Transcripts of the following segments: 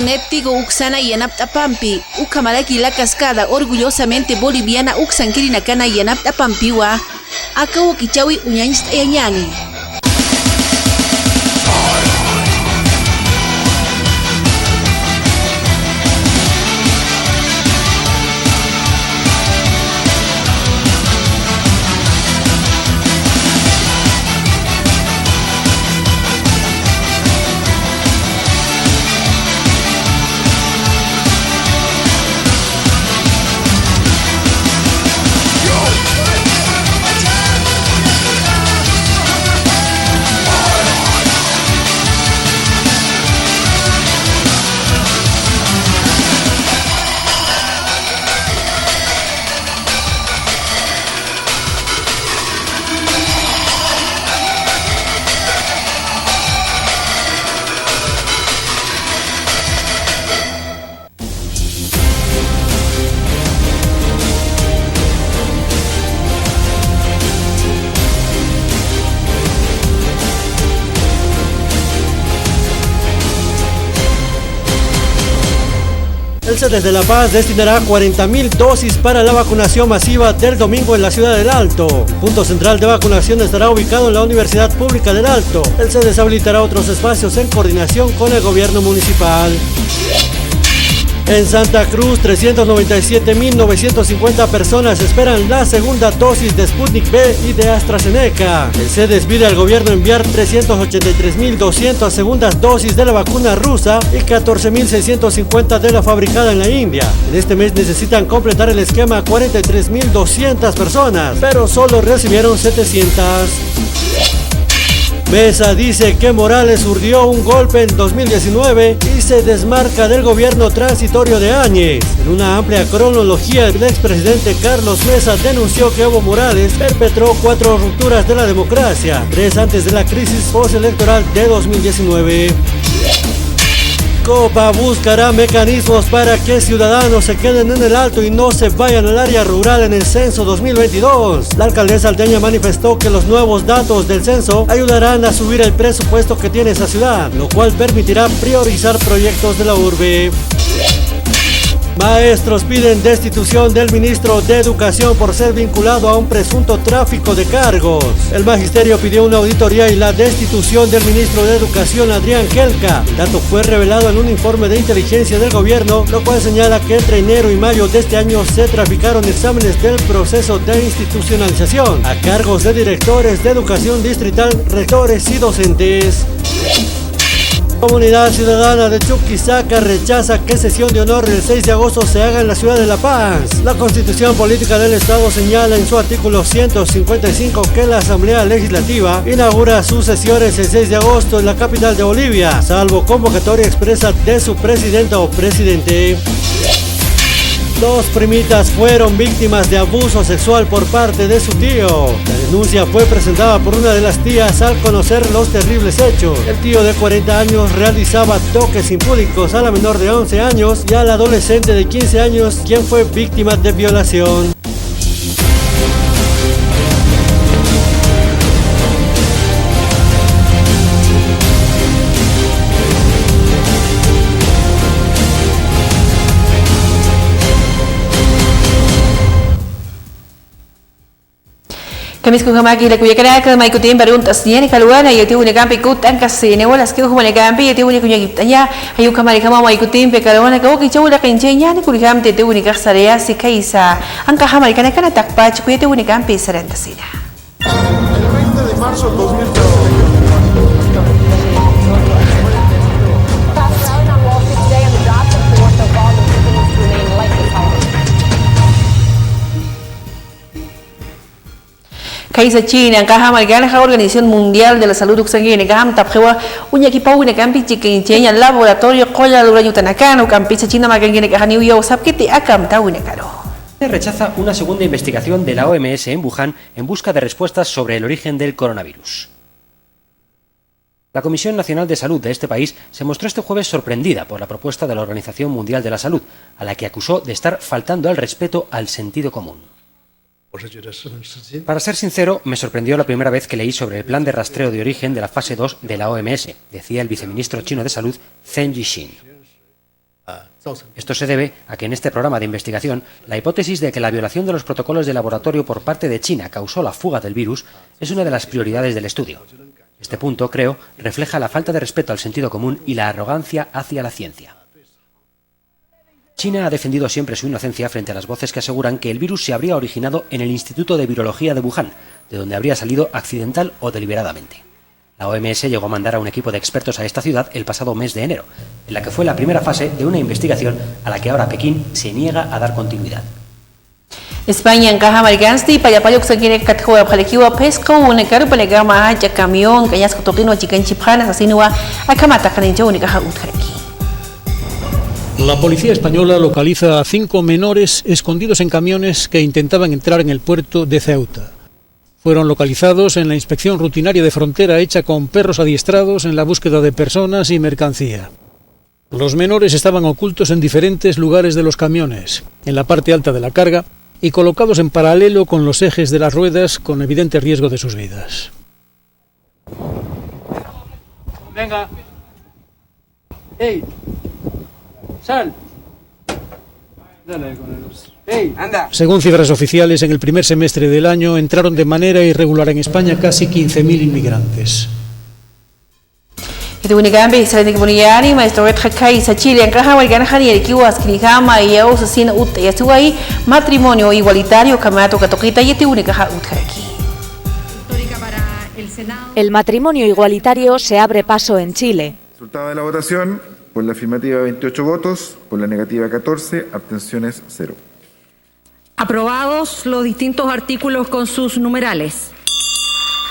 Néptigo Uxana y Anaptapampi, Ucamalaki la cascada, orgullosamente boliviana Uxanquirinacana y Anaptapampiwa, Acabo Kichawi Uñanist Eñani. El CEDES de La Paz destinará 40.000 dosis para la vacunación masiva del domingo en la ciudad del Alto. El punto central de vacunación estará ubicado en la Universidad Pública del Alto. El CEDES habilitará otros espacios en coordinación con el gobierno municipal. En Santa Cruz, 397.950 personas esperan la segunda dosis de Sputnik V y de AstraZeneca. El CEDES pide al gobierno enviar 383.200 segundas dosis de la vacuna rusa y 14.650 de la fabricada en la India. En este mes necesitan completar el esquema 43.200 personas, pero solo recibieron 700. Mesa dice que Morales urdió un golpe en 2019 y se desmarca del gobierno transitorio de Áñez. En una amplia cronología, el expresidente Carlos Mesa denunció que Evo Morales perpetró 4 rupturas de la democracia, 3 antes de la crisis postelectoral de 2019. Copa buscará mecanismos para que ciudadanos se queden en el Alto y no se vayan al área rural en el censo 2022. La alcaldesa alteña manifestó que los nuevos datos del censo ayudarán a subir el presupuesto que tiene esa ciudad, lo cual permitirá priorizar proyectos de la urbe. Maestros piden destitución del ministro de Educación por ser vinculado a un presunto tráfico de cargos. El magisterio pidió una auditoría y la destitución del ministro de Educación, Adrián Kelka. El dato fue revelado en un informe de inteligencia del gobierno, lo cual señala que entre enero y mayo de este año se traficaron exámenes del proceso de institucionalización a cargos de directores de educación distrital, rectores y docentes. Comunidad Ciudadana de Chuquisaca rechaza que sesión de honor el 6 de agosto se haga en la ciudad de La Paz. La Constitución Política del Estado señala en su artículo 155 que la Asamblea Legislativa inaugura sus sesiones el 6 de agosto en la capital de Bolivia, salvo convocatoria expresa de su presidenta o presidente. 2 primitas fueron víctimas de abuso sexual por parte de su tío. La denuncia fue presentada por una de las tías al conocer los terribles hechos. El tío de 40 años realizaba toques impúdicos a la menor de 11 años y al adolescente de 15 años, quien fue víctima de violación. Kami kuhamaki la kuya kana mai kutim perguntas ni kaluana yati une kampi kut angkas ne wala skill humane kampi yati une kunya giptanya ayu kamari kama mai kutim pe kaluana ka oki chawla kinchenya ni kulikam te une karsarea sikaisa anka hamari kana kana takpach kuyati une kampi sarantasina. El 20 de marzo de 2013 Kaisa China, Kaham, la Organización Mundial de la Salud Uxanguine, Kaham, Tapjewa, Uñakipa, una campichi que enseña el laboratorio Colla de Urayutanacano, Campicha China, Macanguine, Kahaniu, Yo, Sapkiti, Akam, Tauinecaro. Rechaza una segunda investigación de la OMS en Wuhan en busca de respuestas sobre el origen del coronavirus. La Comisión Nacional de Salud de este país se mostró este jueves sorprendida por la propuesta de la Organización Mundial de la Salud, a la que acusó de estar faltando al respeto al sentido común. Para ser sincero, me sorprendió la primera vez que leí sobre el plan de rastreo de origen de la fase 2 de la OMS, decía el viceministro chino de Salud, Zheng Yixin. Esto se debe a que en este programa de investigación la hipótesis de que la violación de los protocolos de laboratorio por parte de China causó la fuga del virus es una de las prioridades del estudio. Este punto, creo, refleja la falta de respeto al sentido común y la arrogancia hacia la ciencia. China ha defendido siempre su inocencia frente a las voces que aseguran que el virus se habría originado en el Instituto de Virología de Wuhan, de donde habría salido accidental o deliberadamente. La OMS llegó a mandar a un equipo de expertos a esta ciudad el pasado mes de enero, en la que fue la primera fase de una investigación a la que ahora Pekín se niega a dar continuidad. España encaja Marigansti para payok sa kine katwa palekiwa pesco una karu palegama ya camión que ya se toquino chicken chipana asinua akamata kaninjo única utreki. La policía española localiza a 5 menores escondidos en camiones que intentaban entrar en el puerto de Ceuta. Fueron localizados en la inspección rutinaria de frontera hecha con perros adiestrados en la búsqueda de personas y mercancía. Los menores estaban ocultos en diferentes lugares de los camiones, en la parte alta de la carga y colocados en paralelo con los ejes de las ruedas con evidente riesgo de sus vidas. Venga. ¡Ey! ¡Sal! Dale con el... ¡Ey! ¡Anda! Según cifras oficiales, en el primer semestre del año entraron de manera irregular en España casi 15.000 inmigrantes. Itu unigambe Israel de Buniani, maestro Retjakai, Chile, encaja Mariganjani, el Kiwas, Kinigama, y Ausasina Ut, y estuvo ahí matrimonio igualitario, Kamato Katoquita, y este unicaja Utreki. El matrimonio igualitario se abre paso en Chile. Resultado de la votación: por la afirmativa 28 votos, por la negativa 14, abstenciones 0. Aprobados los distintos artículos con sus numerales.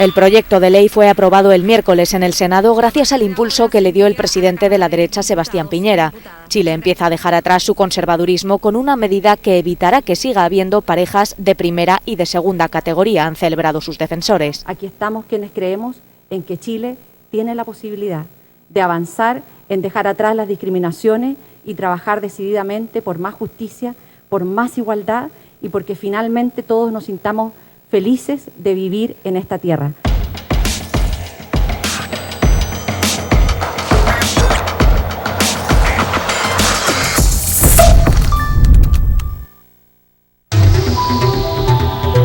El proyecto de ley fue aprobado el miércoles en el Senado gracias al impulso que le dio el presidente de la derecha, Sebastián Piñera. Chile empieza a dejar atrás su conservadurismo con una medida que evitará que siga habiendo parejas de primera y de segunda categoría, han celebrado sus defensores. Aquí estamos quienes creemos en que Chile tiene la posibilidad de avanzar en dejar atrás las discriminaciones y trabajar decididamente por más justicia, por más igualdad y porque finalmente todos nos sintamos felices de vivir en esta tierra.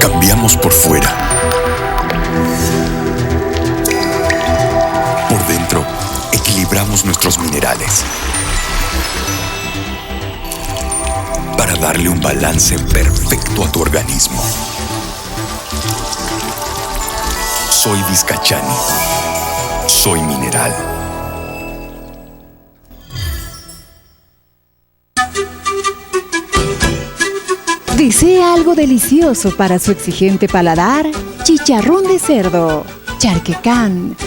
Cambiamos por fuera. Por dentro, equilibramos nuestros minerales para darle un balance perfecto a tu organismo. Soy Vizcachani. Soy mineral. ¿Desea algo delicioso para su exigente paladar? Chicharrón de cerdo, charquecán,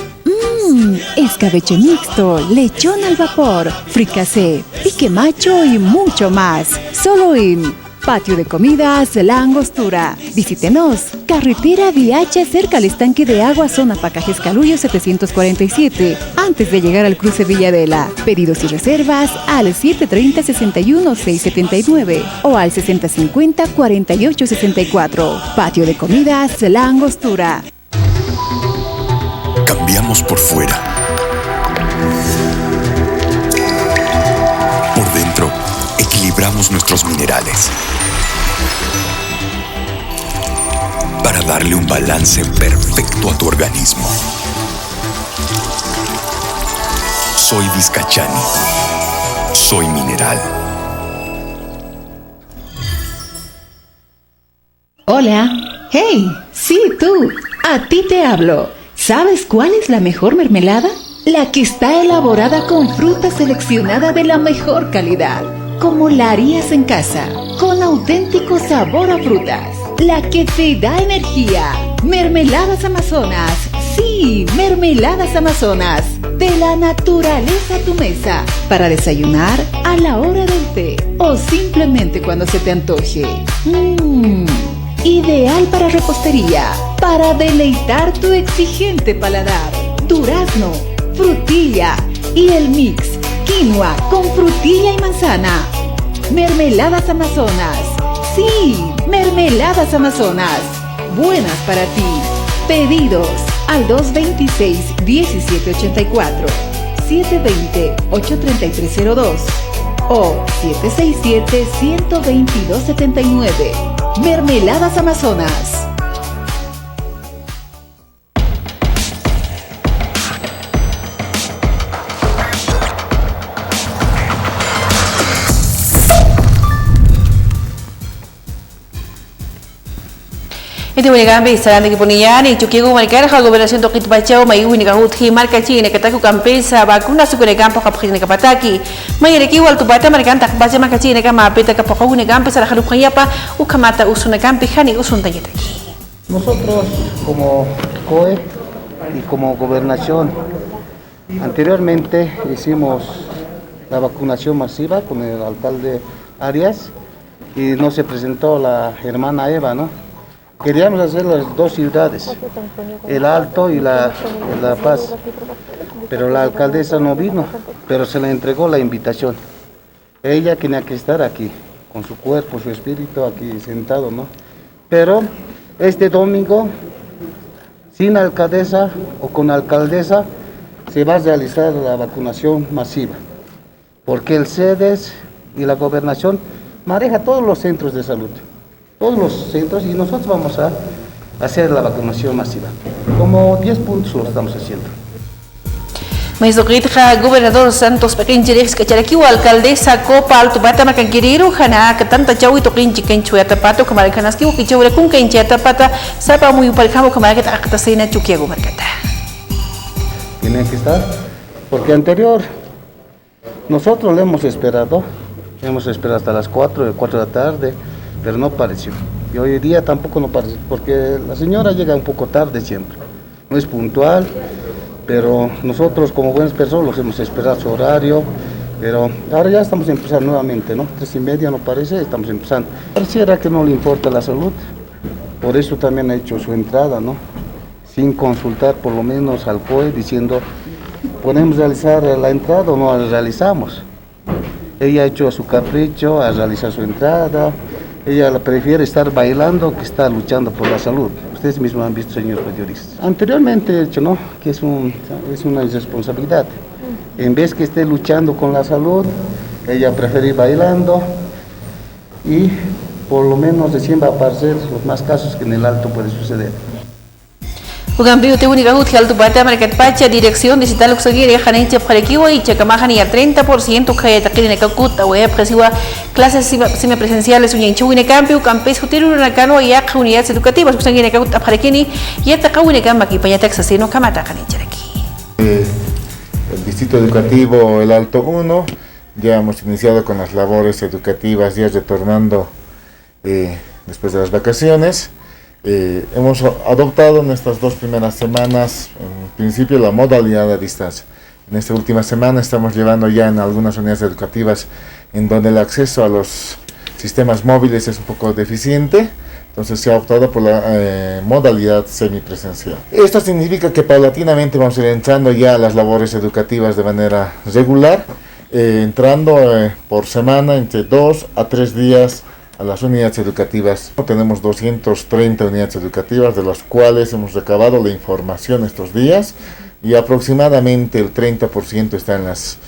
escabeche mixto, lechón al vapor, fricasé, pique macho y mucho más. Solo en Patio de Comidas La Angostura. Visítenos. Carretera Viacha, cerca al estanque de agua, zona Pacajes Caluyo 747, antes de llegar al cruce Villadela. Pedidos y reservas al 730-61-679 o al 6050-4864. Patio de Comidas La Angostura. Cambiamos por fuera. Por dentro, equilibramos nuestros minerales para darle un balance perfecto a tu organismo. Soy Vizcachani. Soy mineral. Hola. Hey, sí, tú. A ti te hablo. ¿Sabes cuál es la mejor mermelada? La que está elaborada con fruta seleccionada de la mejor calidad, como la harías en casa, con auténtico sabor a frutas. La que te da energía. Mermeladas Amazonas. Sí, Mermeladas Amazonas. De la naturaleza a tu mesa. Para desayunar, a la hora del té o simplemente cuando se te antoje. Ideal para repostería, para deleitar tu exigente paladar. Durazno, frutilla y el mix quinoa con frutilla y manzana. Mermeladas Amazonas. Sí, Mermeladas Amazonas. Buenas para ti. Pedidos al 226-1784, 720-83302 o 767-122-79. Mermeladas Amazonas. Iti winigambi saranda kipuniyani chukigo manikara ka gobernación Toquito Pachao may winigahut marca chine kataku kampesa bakuna sukunegampo kapkhine kapataki may rekiwal tubata marikanta kapacha makachine kama apeta kapakune gampe sara halu khayapa ukamata usuna gampe hani usunta yetaki. Nosotros como COE y como gobernación anteriormente hicimos la vacunación masiva con el alcalde Arias y no se presentó la hermana Eva, ¿no? Queríamos hacer las dos ciudades, el Alto y la Paz, pero la alcaldesa no vino, pero se le entregó la invitación. Ella tenía que estar aquí, con su cuerpo, su espíritu aquí sentado, ¿no? Pero este domingo, sin alcaldesa o con alcaldesa, se va a realizar la vacunación masiva, porque el CEDES y la gobernación maneja todos los centros de salud. Todos los centros, y nosotros vamos a hacer la vacunación masiva. Como 10 puntos lo estamos haciendo. Maizokitja gobernador Santos Pequinchirix Kacharaki alcaldesa Copa Alto Bata Macankiriru Hana Katanta Chawi Tokinchi Kenchueta Pato Kamarikanaski Kichura kun Kencheta Pata Sapa muy parjamo Kamarak Aktasena Chukiago Marcata. Tienen que estar, porque anterior nosotros le hemos esperado hasta las 4 de la tarde. Pero no apareció. Y hoy día tampoco no apareció, porque la señora llega un poco tarde siempre. No es puntual, pero nosotros como buenas personas los hemos esperado su horario. Pero ahora ya estamos empezando nuevamente, ¿no? 3:30 no parece, estamos empezando. Pareciera que no le importa la salud, por eso también ha hecho su entrada, ¿no? Sin consultar por lo menos al COE diciendo, ¿podemos realizar la entrada o no la realizamos? Ella ha hecho su capricho a realizar su entrada. Ella prefiere estar bailando que estar luchando por la salud. Ustedes mismos han visto, señores periodistas. Anteriormente he dicho, ¿no?, que es una irresponsabilidad. En vez que esté luchando con la salud, ella prefiere ir bailando y por lo menos recién va a aparecer los más casos que en el Alto puede suceder. Ugambi te única hut Alto Bata Market Pacha dirección digital Uxagiri Hanenche Parekiwa y Chacamajani a 30% que taquine Kakuta web presiwa clases semipresenciales uñenchuine campio campes hutiru nakano y unidades educativas Uxagiri Kakuta Parekini y atacawine gamba ki pañata exasino kamata Hanencheraki. El distrito educativo El Alto 1 ya hemos iniciado con las labores educativas ya retornando después de las vacaciones. Hemos adoptado en estas 2 primeras semanas, en principio, la modalidad a distancia. En esta última semana estamos llevando ya en algunas unidades educativas en donde el acceso a los sistemas móviles es un poco deficiente, entonces se ha optado por la modalidad semipresencial. Esto significa que paulatinamente vamos a ir entrando ya a las labores educativas de manera regular, entrando por semana entre 2 a 3 días a las unidades educativas. Tenemos 230 unidades educativas, de las cuales hemos recabado la información estos días y aproximadamente el 30% está en las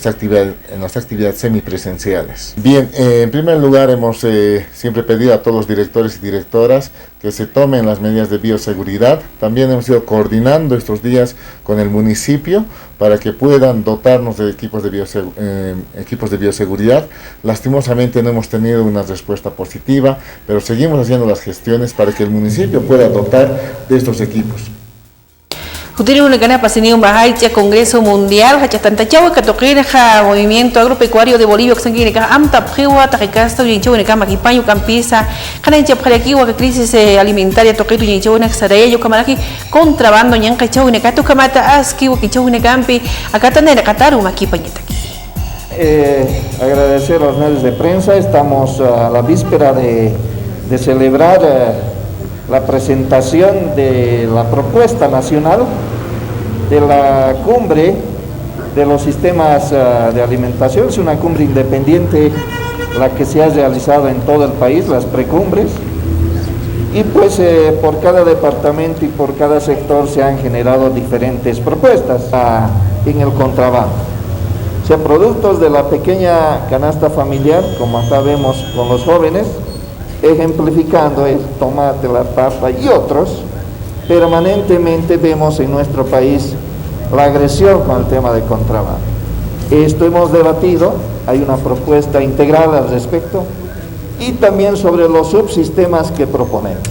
actividades semipresenciales. Bien, en primer lugar hemos siempre pedido a todos los directores y directoras que se tomen las medidas de bioseguridad. También hemos ido coordinando estos días con el municipio para que puedan dotarnos de equipos de bioseguridad. Lastimosamente no hemos tenido una respuesta positiva, pero seguimos haciendo las gestiones para que el municipio pueda dotar de estos equipos. Utiri una gana pasini un bahaicha Congreso Mundial hacha tanta chawa katokina ha Movimiento Agropecuario de Bolivia que ka amta phewa takasta yincho ne kama kipaño campisa kana incha pharekiwa ka crisis alimentaria tokitu yincho ne sarayo kamaraki contrabando nyanka chawa ne katu kamata aski wa kicho ne campi akata ne kataru makipañetaki. Agradecer a los medios de prensa, estamos a la víspera de celebrar la presentación de la propuesta nacional de la cumbre de los sistemas de alimentación. Es una cumbre independiente la que se ha realizado en todo el país, las precumbres, y pues por cada departamento y por cada sector se han generado diferentes propuestas en el contrabando. sea, productos de la pequeña canasta familiar, como acá vemos con los jóvenes, ejemplificando el tomate, la papa y otros. Permanentemente vemos en nuestro país la agresión con el tema de contrabando. Esto hemos debatido, hay una propuesta integral al respecto, y también sobre los subsistemas que proponemos.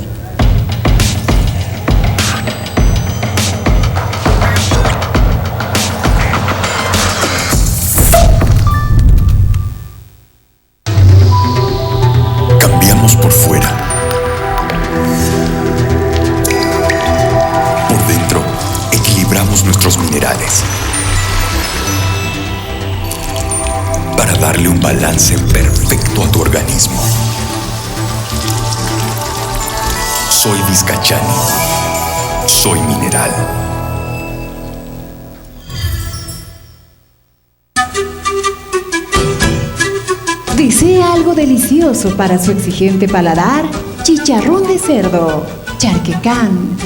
Cambiamos por fuera. Por dentro, equilibramos nuestros minerales para darle un balance perfecto a tu organismo. Soy Vizcachani. Soy mineral. ¿Desea algo delicioso para su exigente paladar? Chicharrón de cerdo, charquecán,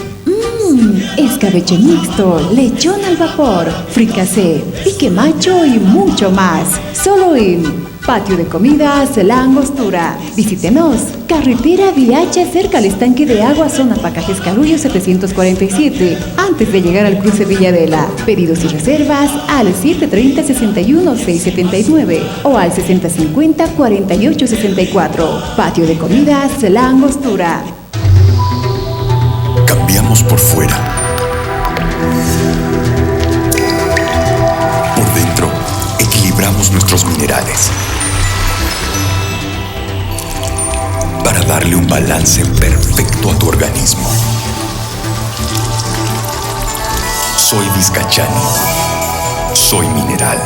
escabeche mixto, lechón al vapor, fricasé, pique macho y mucho más. Solo en Patio de Comidas La Angostura. Visítenos. Carretera Viacha, cerca al estanque de agua, zona Pacajes Carullo 747, antes de llegar al cruce Villadela. Pedidos y reservas al 730-61-679 o al 6050-4864. Patio de Comidas La Angostura. Cambiamos por fuera. Por dentro, equilibramos nuestros minerales para darle un balance perfecto a tu organismo. Soy Vizcachani. Soy mineral.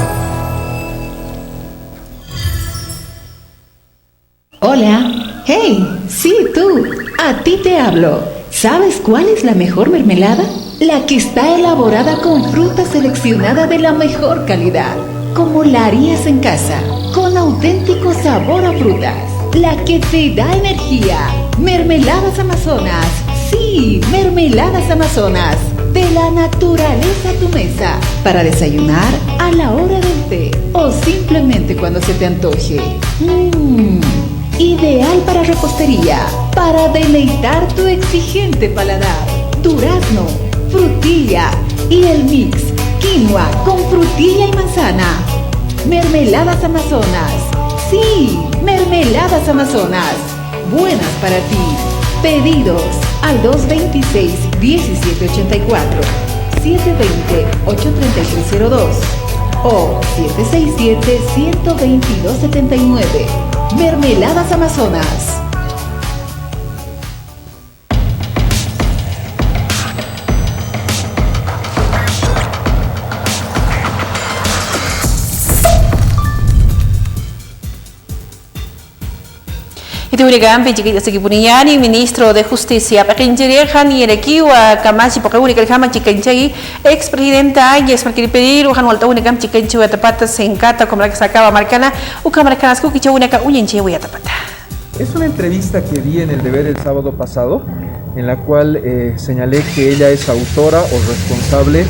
Hola. Hey, sí, tú. A ti te hablo. ¿Sabes cuál es la mejor mermelada? La que está elaborada con fruta seleccionada de la mejor calidad, como la harías en casa, con auténtico sabor a frutas. La que te da energía. Mermeladas Amazonas. Sí, Mermeladas Amazonas. De la naturaleza a tu mesa. Para desayunar, a la hora del té o simplemente cuando se te antoje. Ideal para repostería, para deleitar tu exigente paladar. Durazno, frutilla y el mix quinoa con frutilla y manzana. Mermeladas Amazonas. Sí, Mermeladas Amazonas. Buenas para ti. Pedidos al 226-1784, 720-83302 o 767-12279. Mermeladas Amazonas. Itiwinigampi chiquita Sikipuniani, ministro de Justicia, Pakinjirihan y Erekiwa, Kamachi, Pakawunikama Chikenchagi, expresidenta, y es para que pedir, Uhan Waltawunikam Chikenchu Atapata, se encanta como la que sacaba Marcana, Ukamarcanas Kukichawunaka Uyenchewi Atapata. Es una entrevista que di en El Deber el sábado pasado, en la cual señalé que ella es autora o responsable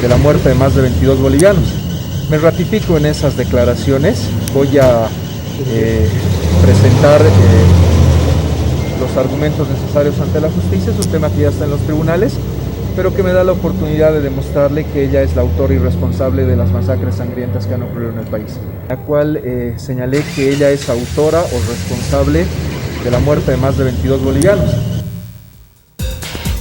de la muerte de más de 22 bolivianos. Me ratifico en esas declaraciones. Voy a presentar los argumentos necesarios ante la justicia. Es un tema que ya está en los tribunales, pero que me da la oportunidad de demostrarle que ella es la autora y responsable de las masacres sangrientas que han ocurrido en el país, la cual señalé que ella es autora o responsable de la muerte de más de 22 bolivianos.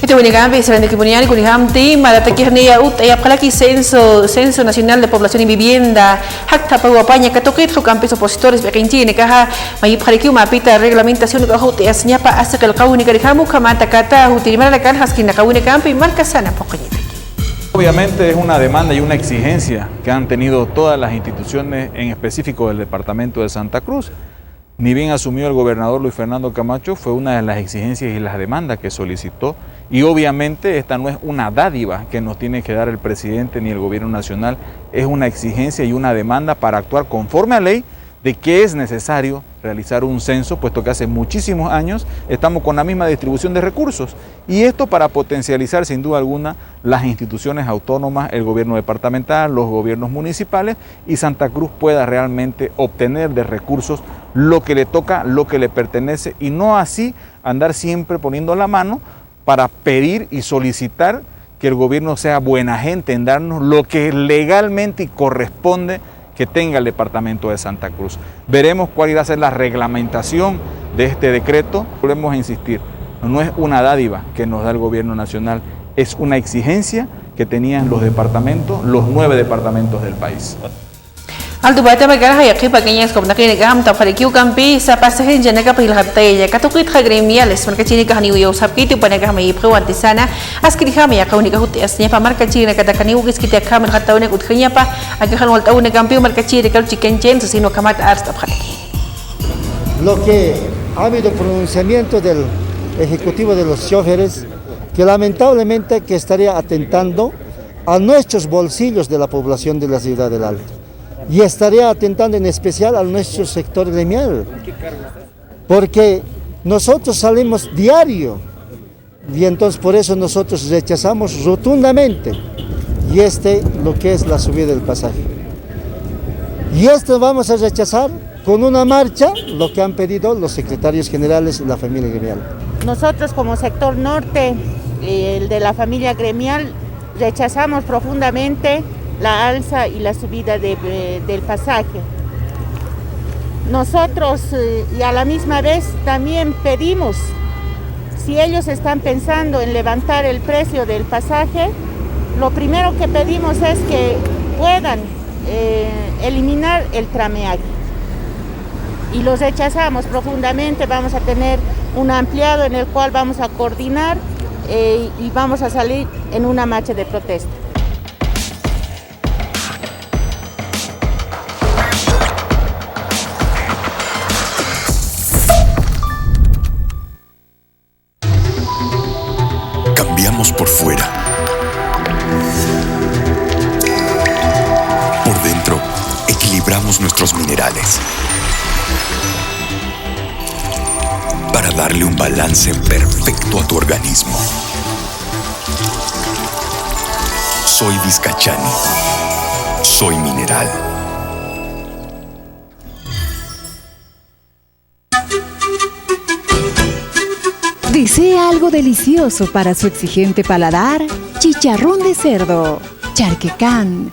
Itiwinigampi, Serendikipuniani, Kunihamti, Madatakirnia Utaya Palaki, Censo Nacional de Población y Vivienda, Hakta Paguapaña, Katokit, Campes opositores, Bequinchi, Nekaja, Mayiparikiu, Mapita, Reglamentación, Gajote, Asñapa, hasta que el Kaunikarikamu, Kamata Kata, Utirimara, Kanhaskin, Nakaunikampi, Marca Sana, Pocoñita. Obviamente es una demanda y una exigencia que han tenido todas las instituciones, en específico del departamento de Santa Cruz. Ni bien asumió el gobernador Luis Fernando Camacho, fue una de las exigencias y las demandas que solicitó. Y obviamente esta no es una dádiva que nos tiene que dar el presidente ni el gobierno nacional, es una exigencia y una demanda para actuar conforme a ley de que es necesario realizar un censo, puesto que hace muchísimos años estamos con la misma distribución de recursos. Y esto para potencializar sin duda alguna las instituciones autónomas, el gobierno departamental, los gobiernos municipales, y Santa Cruz pueda realmente obtener de recursos lo que le toca, lo que le pertenece, y no así andar siempre poniendo la mano para pedir y solicitar que el gobierno sea buena gente en darnos lo que legalmente corresponde que tenga el departamento de Santa Cruz. Veremos cuál irá a ser la reglamentación de este decreto. Volvemos a insistir, no es una dádiva que nos da el gobierno nacional, es una exigencia que tenían los departamentos, los 9 departamentos del país. Aldo bata magana hayaki paganya skop nakinigam ta farikiu kampi sa pasahin jana ka pilhabtay ka tukit ka gremiales marka chini ka haniu yosap kiti panaga may prewanti sana askri kami ya kauni ka huti asnya pa marka chini ka takani ugis kiti ka man khataune utkhinya pa aga khan walta une kampi marka chini ka chicken chen sino kamat arst abkhati. Lo que ha habido pronunciamiento del ejecutivo de los choferes que lamentablemente que estaría atentando a nuestros bolsillos de la población de la ciudad del Alto. Y estaría atentando en especial a nuestro sector gremial, porque nosotros salimos diario y entonces por eso nosotros rechazamos rotundamente lo que es la subida del pasaje. Y esto vamos a rechazar con una marcha, lo que han pedido los secretarios generales de la familia gremial. Nosotros como sector norte, el de la familia gremial, rechazamos profundamente la alza y la subida del pasaje. Nosotros y a la misma vez también pedimos, si ellos están pensando en levantar el precio del pasaje, lo primero que pedimos es que puedan eliminar el trameaje. Y los rechazamos profundamente. Vamos a tener un ampliado en el cual vamos a coordinar y vamos a salir en una marcha de protesta. Por fuera. Por dentro, equilibramos nuestros minerales para darle un balance perfecto a tu organismo. Soy Vizcachani. Soy mineral. ¿Desea algo delicioso para su exigente paladar? Chicharrón de cerdo, charquecán,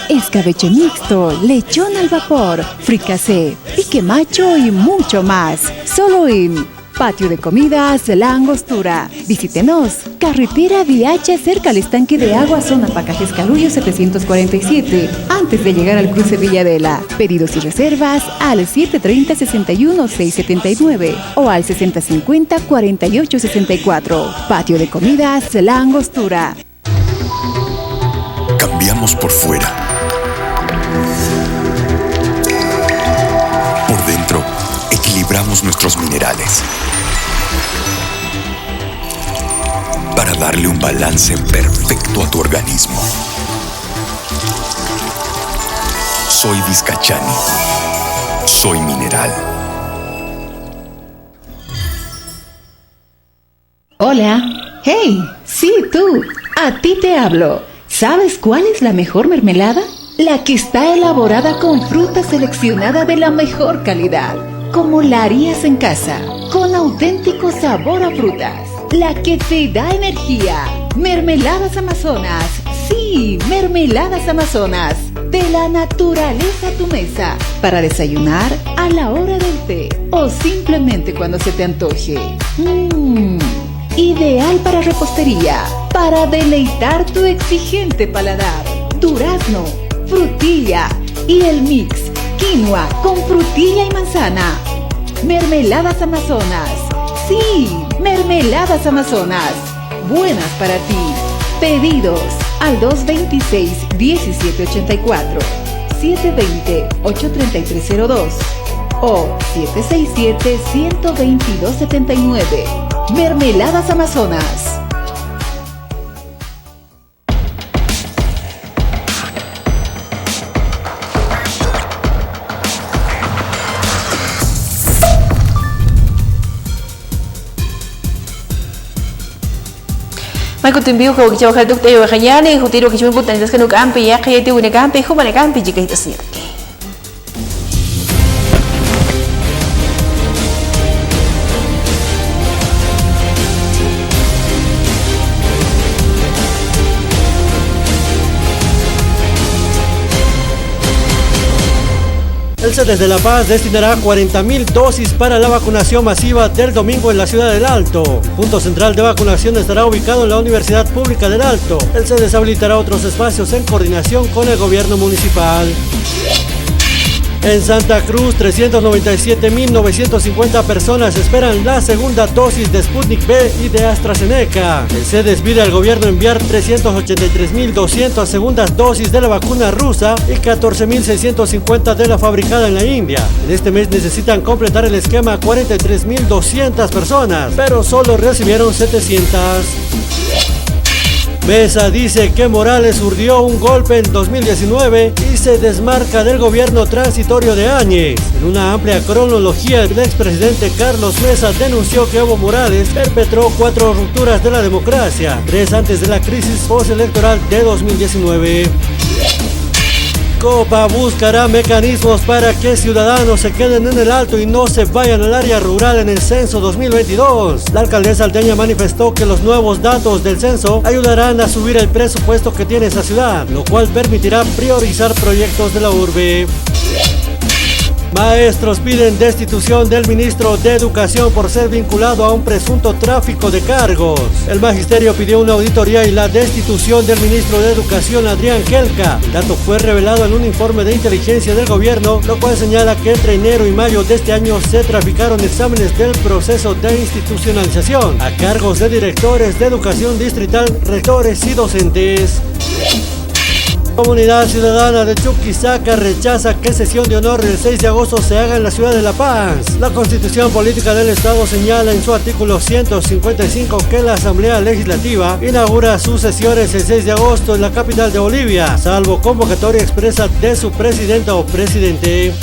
escabeche mixto, lechón al vapor, fricasé, pique macho y mucho más. Solo en Patio de Comidas La Angostura. Visítenos. Carretera Viacha cerca al estanque de agua, zona Pacajes Calullo 747, antes de llegar al cruce Villadela. Pedidos y reservas al 730-61-679 o al 6050-4864. Patio de Comidas La Angostura. Cambiamos por fuera. Por dentro, equilibramos nuestros minerales para darle un balance perfecto a tu organismo. Soy Vizcachani. Soy mineral. Hola. Hey, sí, tú. A ti te hablo. ¿Sabes cuál es la mejor mermelada? La que está elaborada con fruta seleccionada de la mejor calidad, como la harías en casa, con auténtico sabor a frutas. La que te da energía. Mermeladas Amazonas. Sí, Mermeladas Amazonas. De la naturaleza a tu mesa. Para desayunar, a la hora del té o simplemente cuando se te antoje. Ideal para repostería. Para deleitar tu exigente paladar. Durazno, frutilla y el mix quinoa con frutilla y manzana. Mermeladas Amazonas. Sí, Mermeladas Amazonas. Buenas para ti. Pedidos al 226-1784, 720-83302 o 767-12279. Mermeladas Amazonas. Maikutimbiu ko kichaw khaduk tayo khayani hutiro kichun putan das kanu kampi ya khayati une kampi khumane kampi jika itasir. El CEDES de La Paz destinará 40.000 dosis para la vacunación masiva del domingo en la ciudad del Alto. Punto central de vacunación estará ubicado en la Universidad Pública del Alto. El CEDES habilitará otros espacios en coordinación con el gobierno municipal. En Santa Cruz, 397.950 personas esperan la segunda dosis de Sputnik V y de AstraZeneca. El CEDES pide al gobierno enviar 383.200 segundas dosis de la vacuna rusa y 14.650 de la fabricada en la India. En este mes necesitan completar el esquema 43.200 personas, pero solo recibieron 700. Mesa dice que Morales urdió un golpe en 2019 y se desmarca del gobierno transitorio de Áñez. En una amplia cronología, el expresidente Carlos Mesa denunció que Evo Morales perpetró 4 rupturas de la democracia, 3 antes de la crisis postelectoral de 2019. Copa buscará mecanismos para que ciudadanos se queden en el Alto y no se vayan al área rural en el censo 2022. La alcaldesa alteña manifestó que los nuevos datos del censo ayudarán a subir el presupuesto que tiene esa ciudad, lo cual permitirá priorizar proyectos de la urbe. Maestros piden destitución del ministro de Educación por ser vinculado a un presunto tráfico de cargos. El magisterio pidió una auditoría y la destitución del ministro de Educación, Adrián Kelka. El dato fue revelado en un informe de inteligencia del gobierno, lo cual señala que entre enero y mayo de este año se traficaron exámenes del proceso de institucionalización a cargos de directores de educación distrital, rectores y docentes. Comunidad Ciudadana de Chuquisaca rechaza que sesión de honor el 6 de agosto se haga en la ciudad de La Paz. La Constitución Política del Estado señala en su artículo 155 que la Asamblea Legislativa inaugura sus sesiones el 6 de agosto en la capital de Bolivia, salvo convocatoria expresa de su presidenta o presidente.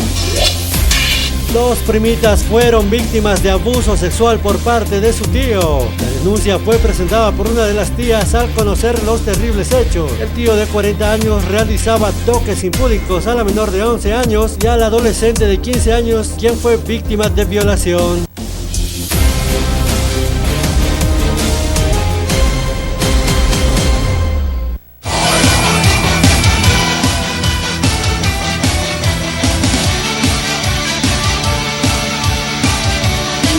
2 primitas fueron víctimas de abuso sexual por parte de su tío. La denuncia fue presentada por una de las tías al conocer los terribles hechos. El tío de 40 años realizaba toques impúdicos a la menor de 11 años y al adolescente de 15 años, quien fue víctima de violación.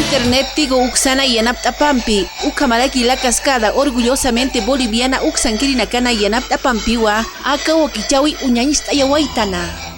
Internet tigo uksana yanaptapampi, ukamalaki la cascada orgullosamente boliviana uksankirina kana yanaptapampiwa, aka wakichawi uñañista yawaitana.